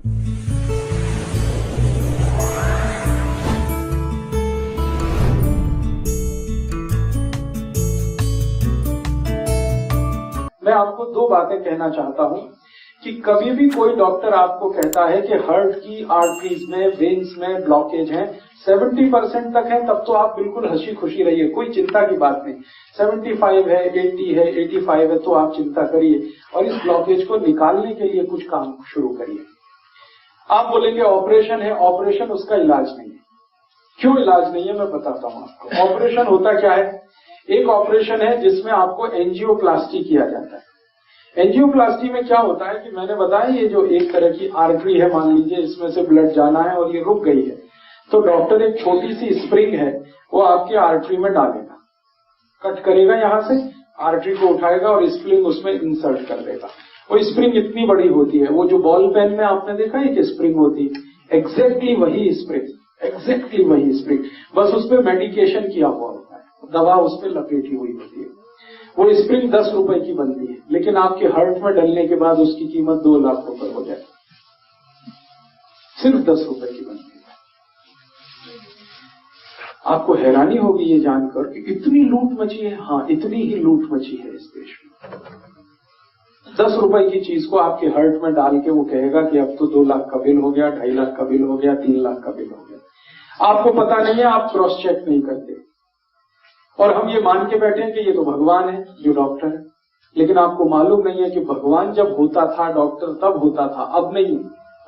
मैं आपको दो बातें कहना चाहता हूं कि कभी भी कोई डॉक्टर आपको कहता है कि हार्ट की आर्टरीज में, वेन्स में ब्लॉकेज है, 70% तक है, तब तो आप बिल्कुल हंसी खुशी रहिए, कोई चिंता की बात नहीं। 75 है, 80 है, 85 है, तो आप चिंता करिए और इस ब्लॉकेज को निकालने के लिए कुछ काम शुरू करिए। आप बोलेंगे ऑपरेशन है, ऑपरेशन उसका इलाज नहीं है। क्यों इलाज नहीं है मैं बताता हूं आपको। ऑपरेशन होता क्या है? एक ऑपरेशन है जिसमें आपको एंजियोप्लास्टी किया जाता है। एंजियोप्लास्टी में क्या होता है कि मैंने बताया ये जो एक तरह की आर्टरी है, मान लीजिए इसमें से ब्लड जाना है और ये रुक गई है, तो डॉक्टर एक छोटी सी स्प्रिंग है वो आपके आर्टरी में डालेगा, कट करेगा, यहां से आर्टरी को उठाएगा और स्प्रिंग उसमें इंसर्ट कर देगा। वो स्प्रिंग इतनी बड़ी होती है, वो जो बॉल पेन में आपने देखा है कि स्प्रिंग होती है, एग्जैक्टली वही स्प्रिंग, एग्जैक्टली वही स्प्रिंग, बस उस पर मेडिकेशन किया हुआ होता है, दवा उस पर लपेटी हुई होती है। वो स्प्रिंग 10 रुपए की बनती है, लेकिन आपके हार्ट में डलने के बाद उसकी कीमत 2 लाख रुपए हो जाए, सिर्फ 10 रुपए की बनती है। आपको हैरानी होगी ये जानकर कि इतनी लूट मची है। हाँ, इतनी ही लूट मची है इस देश में। 10 रुपए की चीज को आपके हार्ट में डाल के वो कहेगा कि अब तो 2 लाख का बिल हो गया, 2.5 लाख का बिल हो गया, 3 लाख का बिल हो गया। आपको पता नहीं है, आप क्रॉस चेक नहीं करते और हम ये मान के बैठे हैं कि ये तो भगवान है जो डॉक्टर है, लेकिन आपको मालूम नहीं है कि भगवान जब होता था डॉक्टर तब होता था, अब नहीं।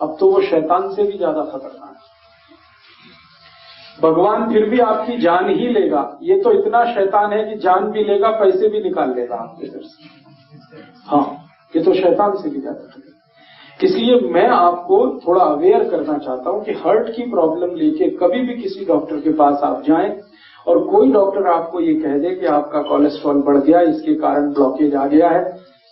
अब तो वो शैतान से भी ज्यादा खतरनाक है। भगवान फिर भी आपकी जान ही लेगा, ये तो इतना शैतान है कि जान भी लेगा, पैसे भी निकाल लेगा आपके घर से। हाँ, ये तो शैतान से भी ज्यादा खतरनाक। इसलिए मैं आपको थोड़ा अवेयर करना चाहता हूं कि हार्ट की प्रॉब्लम लेके कभी भी किसी डॉक्टर के पास आप जाएं और कोई डॉक्टर आपको ये कह दे कि आपका कोलेस्ट्रॉल बढ़ गया, इसके कारण ब्लॉकेज आ गया है,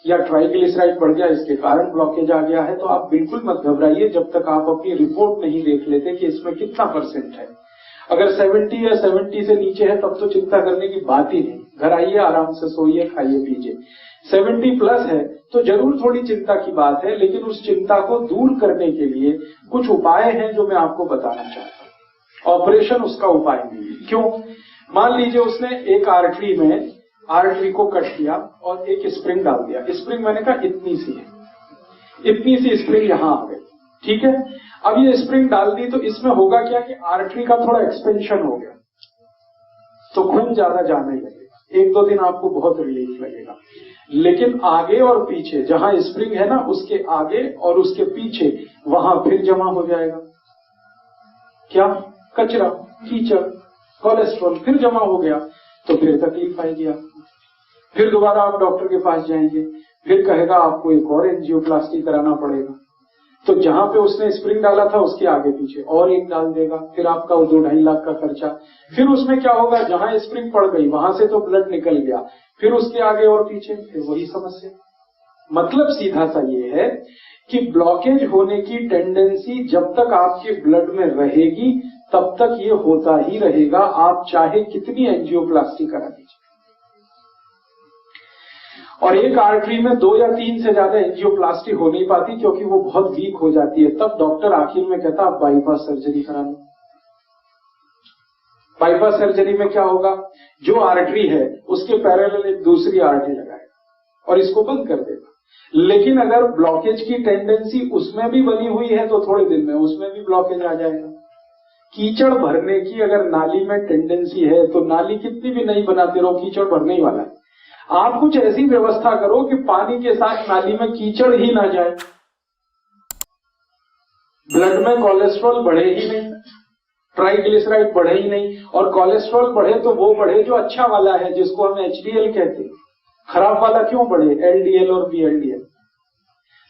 या ट्राइग्लिसराइड बढ़ गया, इसके कारण ब्लॉकेज आ गया है, तो आप बिल्कुल मत घबराइए जब तक आप अपनी रिपोर्ट नहीं देख लेते कि इसमें कितना % है। अगर 70 या 70 से नीचे है तब तो चिंता करने की बात ही नहीं, घर आइए, आराम से सोइए, खाइए पीजिए। 70 प्लस है तो जरूर थोड़ी चिंता की बात है, लेकिन उस चिंता को दूर करने के लिए कुछ उपाय हैं जो मैं आपको बताना चाहता हूं। ऑपरेशन उसका उपाय नहीं है। क्यों? मान लीजिए उसने एक आर्टरी को कट किया और एक स्प्रिंग डाल दिया। स्प्रिंग मैंने कहा इतनी सी है, इतनी सी स्प्रिंग यहां आ गई, ठीक है। अब ये स्प्रिंग डाल दी तो इसमें होगा क्या कि आर्टरी का थोड़ा एक्सपेंशन हो गया, तो खून ज्यादा जाने लगेगा। 1-2 दिन आपको बहुत रिलीफ लगेगा, लेकिन आगे और पीछे जहां स्प्रिंग है ना, उसके आगे और उसके पीछे वहां फिर जमा हो जाएगा क्या? कचरा, कीचड़, कोलेस्ट्रॉल फिर जमा हो गया, तो फिर तकलीफ आएगी आपको। फिर दोबारा आप डॉक्टर के पास जाएंगे, फिर कहेगा आपको एक और एंजियोप्लास्टी कराना पड़ेगा। तो जहां पे उसने स्प्रिंग डाला था उसके आगे पीछे और एक डाल देगा, फिर आपका 2-2.5 लाख का खर्चा। फिर उसमें क्या होगा, जहां स्प्रिंग पड़ गई वहां से तो ब्लड निकल गया, फिर उसके आगे और पीछे फिर वही समस्या। मतलब सीधा सा ये है कि ब्लॉकेज होने की टेंडेंसी जब तक आपके ब्लड में रहेगी तब तक ये होता ही रहेगा, आप चाहे कितनी एंजियोप्लास्टी करा दीजिए। और एक आर्टरी में 2 या 3 से ज्यादा एंजियोप्लास्टी हो नहीं पाती क्योंकि वो बहुत वीक हो जाती है। तब डॉक्टर आखिर में कहता आप बाईपास सर्जरी करा लो। बाईपास सर्जरी में क्या होगा, जो आर्टरी है उसके पैरेलल एक दूसरी आर्टरी लगाएगा और इसको बंद कर देगा। लेकिन अगर ब्लॉकेज की टेंडेंसी उसमें भी बनी हुई है तो थोड़े दिन में उसमें भी ब्लॉकेज आ जाएगा। कीचड़ भरने की अगर नाली में टेंडेंसी है तो नाली कितनी भी नहीं बनाते रहो, कीचड़ भरने ही वाला है। आप कुछ ऐसी व्यवस्था करो कि पानी के साथ नाली में कीचड़ ही ना जाए, ब्लड में कोलेस्ट्रॉल बढ़े ही नहीं, ट्राइग्लिसराइड बढ़े ही नहीं। और कोलेस्ट्रॉल बढ़े तो वो बढ़े जो अच्छा वाला है, जिसको हम HDL कहते हैं। खराब वाला क्यों बढ़े, LDL और VLDL।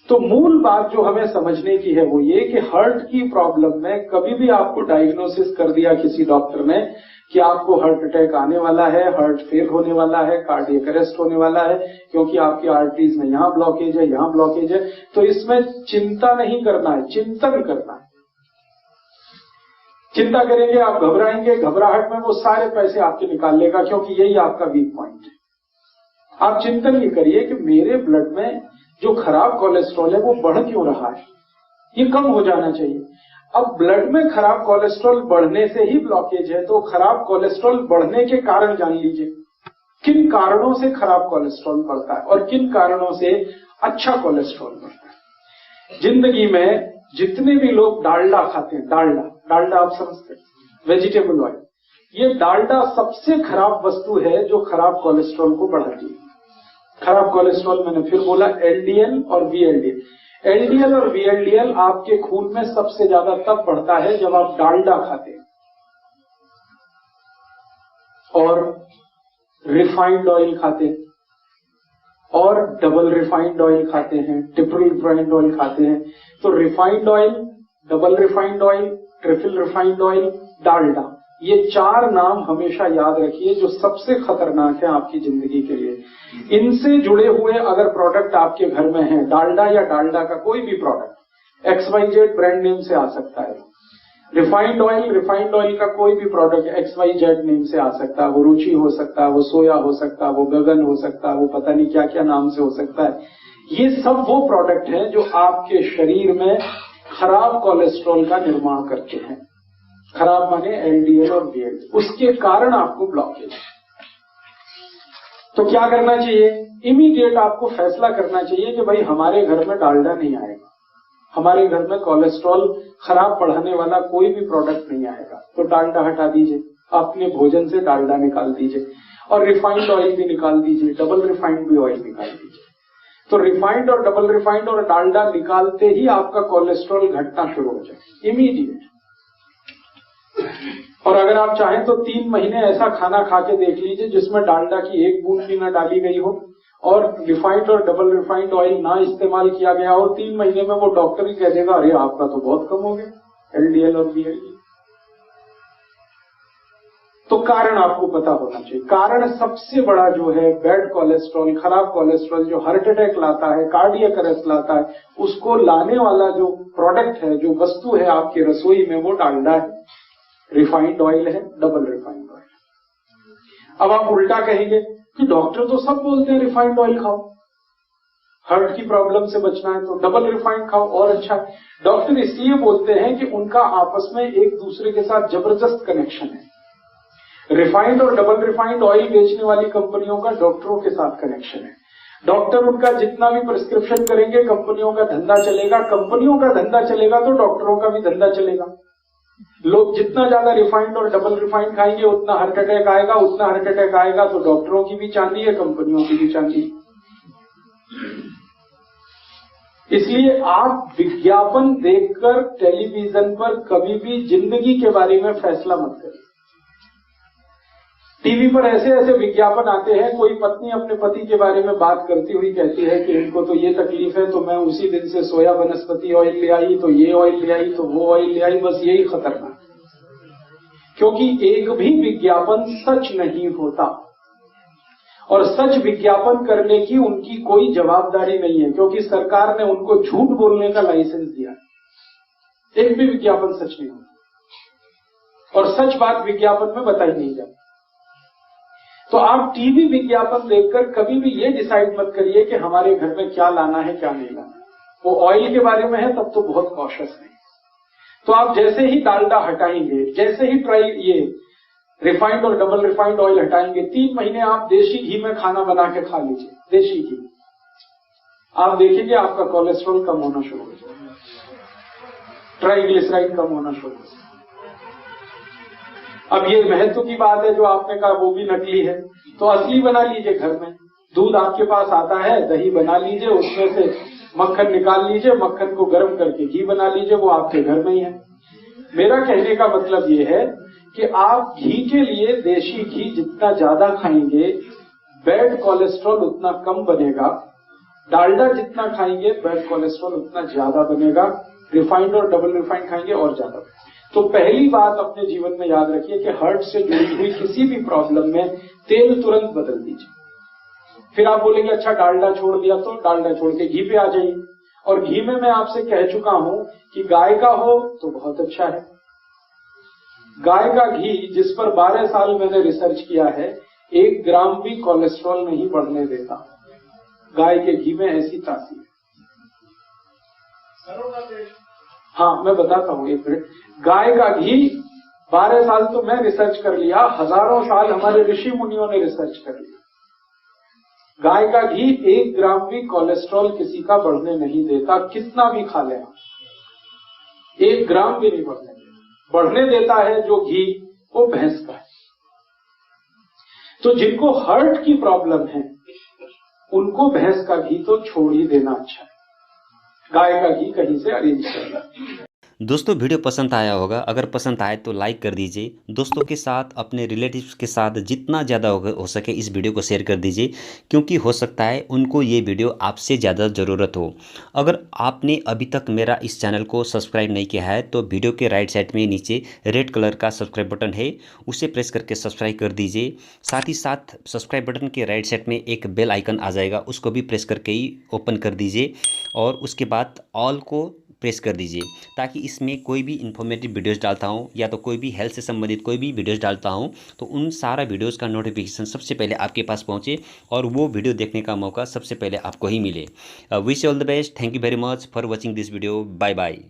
तो मूल बात जो हमें समझने की है वो ये कि हार्ट की प्रॉब्लम में कभी भी आपको डायग्नोसिस कर दिया किसी डॉक्टर ने कि आपको हार्ट अटैक आने वाला है, हार्ट फेल होने वाला है, कार्डियक अरेस्ट होने वाला है क्योंकि आपकी आर्टरीज में यहां ब्लॉकेज है, यहां ब्लॉकेज है, तो इसमें चिंता नहीं करना है, चिंतन करना है। चिंता करेंगे आप, घबराएंगे, घबराहट में वो सारे पैसे आपके निकाल लेगा, क्योंकि यही आपका वीक पॉइंट है। आप चिंतन ये करिए कि मेरे ब्लड में जो खराब कोलेस्ट्रॉल है वो बढ़ क्यों रहा है, ये कम हो जाना चाहिए। अब ब्लड में खराब कोलेस्ट्रॉल बढ़ने से ही ब्लॉकेज है, तो खराब कोलेस्ट्रॉल बढ़ने के कारण जान लीजिए किन कारणों से खराब कोलेस्ट्रॉल बढ़ता है और किन कारणों से अच्छा कोलेस्ट्रॉल बढ़ता है। जिंदगी में जितने भी लोग डालडा खाते हैं, डालडा आप समझते हैं, वेजिटेबल ऑयल, ये डालडा सबसे खराब वस्तु है जो खराब कोलेस्ट्रॉल को बढ़ाती है। खराब कोलेस्ट्रॉल मैंने फिर बोला एलडीएल और वीएलडीएल। एलडीएल और वीएलडीएल आपके खून में सबसे ज्यादा तब बढ़ता है जब आप डालडा खाते हैं और रिफाइंड ऑयल खाते हैं और डबल रिफाइंड ऑयल खाते हैं, ट्रिपल रिफाइंड ऑयल खाते हैं। तो refined oil, double refined oil, triple refined oil, Dalda, ये 4 नाम हमेशा याद रखिए जो सबसे खतरनाक है आपकी जिंदगी के लिए। इनसे जुड़े हुए अगर प्रोडक्ट आपके घर में है, डालडा या डालडा का कोई भी प्रोडक्ट, XYZ ब्रांड नेम से आ सकता है। रिफाइंड ऑयल का कोई भी प्रोडक्ट XYZ नेम से आ सकता है, वो रुचि हो सकता है, वो सोया हो सकता है, वो गगन हो सकता है, वो पता नहीं क्या क्या नाम से हो सकता है। ये सब वो प्रोडक्ट हैं जो आपके शरीर में खराब कोलेस्ट्रॉल का निर्माण करते हैं। खराब माने एलडीएल और वीएलडीएल, उसके कारण आपको ब्लॉकेज है। तो क्या करना चाहिए? इमीडिएट आपको फैसला करना चाहिए कि भाई हमारे घर में डालडा नहीं आएगा, हमारे घर में कोलेस्ट्रॉल खराब बढ़ाने वाला कोई भी प्रोडक्ट नहीं आएगा। तो डालडा हटा दीजिए, अपने भोजन से डालडा निकाल दीजिए और रिफाइंड ऑयल भी निकाल दीजिए, डबल रिफाइंड भी ऑयल निकाल दीजिए। तो रिफाइंड और डबल रिफाइंड और डालडा निकालते ही आपका कोलेस्ट्रॉल घटना शुरू हो जाए इमीडिएट। और अगर आप चाहें तो 3 महीने ऐसा खाना खा के देख लीजिए जिसमें डालडा की 1 बूंद भी ना डाली गई हो और रिफाइंड और डबल रिफाइंड ऑयल ना इस्तेमाल किया गया हो। 3 महीने में वो डॉक्टर ही कह देगा अरे आपका तो बहुत कम हो गया एलडीएल और वीएलडीएल। तो कारण आपको पता होना चाहिए। कारण सबसे बड़ा जो है बैड कोलेस्ट्रॉल, खराब कोलेस्ट्रॉल जो हार्ट अटैक लाता है, कार्डियक अरेस्ट लाता है, उसको लाने वाला जो प्रोडक्ट है, जो वस्तु है आपकी रसोई में, वो डालडा है, रिफाइंड ऑयल है, डबल रिफाइंड ऑयल। अब आप उल्टा कहेंगे कि डॉक्टर तो सब बोलते हैं रिफाइंड ऑयल खाओ, हार्ट की प्रॉब्लम से बचना है तो डबल रिफाइंड खाओ और अच्छा है। डॉक्टर इसलिए बोलते हैं कि उनका आपस में एक दूसरे के साथ जबरदस्त कनेक्शन है। रिफाइंड और डबल रिफाइंड ऑयल बेचने वाली कंपनियों का डॉक्टरों के साथ कनेक्शन है। डॉक्टर उनका जितना भी प्रिस्क्रिप्शन करेंगे कंपनियों का धंधा चलेगा, कंपनियों का धंधा चलेगा तो डॉक्टरों का भी धंधा चलेगा। लोग जितना ज्यादा रिफाइंड और डबल रिफाइंड खाएंगे उतना हार्ट अटैक आएगा, उतना हार्ट अटैक आएगा तो डॉक्टरों की भी चांदी है, कंपनियों की भी चांदी। इसलिए आप विज्ञापन देखकर टेलीविजन पर कभी भी जिंदगी के बारे में फैसला मत करिए। टीवी पर ऐसे ऐसे विज्ञापन आते हैं, कोई पत्नी अपने पति के बारे में बात करती हुई कहती है कि इनको तो ये तकलीफ है तो मैं उसी दिन से सोया वनस्पति ऑयल ले आई, तो ये ऑयल ले आई, तो वो ऑयल ले आई। बस यही खतरनाक, क्योंकि एक भी विज्ञापन सच नहीं होता और सच विज्ञापन करने की उनकी कोई जवाबदारी नहीं है, क्योंकि सरकार ने उनको झूठ बोलने का लाइसेंस दिया। एक भी विज्ञापन सच नहीं होता और सच बात विज्ञापन में बताई नहीं जाती। तो आप टीवी विज्ञापन देखकर कभी भी ये डिसाइड मत करिए कि हमारे घर में क्या लाना है क्या नहीं लाना। वो ऑयल के बारे में है तब तो बहुत कॉशियस है। तो आप जैसे ही डालडा हटाएंगे, जैसे ही ये रिफाइंड और डबल रिफाइंड ऑयल हटाएंगे, 3 महीने आप देशी घी में खाना बना के खा लीजिए, देशी घी। आप देखेंगे आपका कोलेस्ट्रॉल कम होना शुरू हो जाएगा, ट्राइग्लिसराइड कम होना शुरू हो जाएगा। अब ये महत्व की बात है जो आपने कहा वो भी नकली है, तो असली बना लीजिए घर में। दूध आपके पास आता है, दही बना लीजिए, उसमें से मक्खन निकाल लीजिए, मक्खन को गर्म करके घी बना लीजिए, वो आपके घर में ही है। मेरा कहने का मतलब ये है कि आप घी के लिए देशी घी जितना ज्यादा खाएंगे बैड कोलेस्ट्रॉल उतना कम बनेगा, डालडा जितना खाएंगे बैड कोलेस्ट्रॉल उतना ज्यादा बनेगा, रिफाइंड और डबल रिफाइंड खाएंगे और ज्यादा। तो पहली बात अपने जीवन में याद रखिए कि हार्ट से जुड़ी हुई किसी भी प्रॉब्लम में तेल तुरंत बदल दीजिए। फिर आप बोलेंगे अच्छा डालडा छोड़ दिया, तो डालडा छोड़ के घी पे आ जाइए। और घी में मैं आपसे कह चुका हूं कि गाय का हो तो बहुत अच्छा है। गाय का घी जिस पर 12 साल मैंने रिसर्च किया है, 1 ग्राम भी कोलेस्ट्रॉल नहीं बढ़ने देता। गाय के घी में ऐसी तासीर है। हाँ मैं बताता हूँ, एक मिनट। गाय का घी 12 साल तो मैं रिसर्च कर लिया, हजारों साल हमारे ऋषि मुनियों ने रिसर्च कर लिया। गाय का घी 1 ग्राम भी कोलेस्ट्रॉल किसी का बढ़ने नहीं देता, कितना भी खा ले, 1 ग्राम भी नहीं बढ़ने देता। बढ़ने देता है जो घी, वो भैंस का है। तो जिनको हार्ट की प्रॉब्लम है उनको भैंस का घी तो छोड़ ही देना अच्छा है, गाय का घी कहीं से अरेंज करना। दोस्तों वीडियो पसंद आया होगा, अगर पसंद आए तो लाइक कर दीजिए। दोस्तों के साथ, अपने रिलेटिव्स के साथ जितना ज़्यादा हो सके इस वीडियो को शेयर कर दीजिए, क्योंकि हो सकता है उनको ये वीडियो आपसे ज़्यादा ज़रूरत हो। अगर आपने अभी तक मेरा इस चैनल को सब्सक्राइब नहीं किया है तो वीडियो के राइट साइड में नीचे रेड कलर का सब्सक्राइब बटन है, उसे प्रेस करके सब्सक्राइब कर दीजिए। साथ ही साथ सब्सक्राइब बटन के राइट साइड में एक बेल आइकन आ जाएगा, उसको भी प्रेस करके ही ओपन कर दीजिए और उसके बाद ऑल को प्रेस कर दीजिए, ताकि इसमें कोई भी इन्फॉर्मेटिव वीडियोस डालता हूं या तो कोई भी हेल्थ से संबंधित कोई भी वीडियोस डालता हूं तो उन सारा वीडियोस का नोटिफिकेशन सबसे पहले आपके पास पहुंचे और वो वीडियो देखने का मौका सबसे पहले आपको ही मिले। Wish all the best. Thank you very much for watching this video. Bye bye.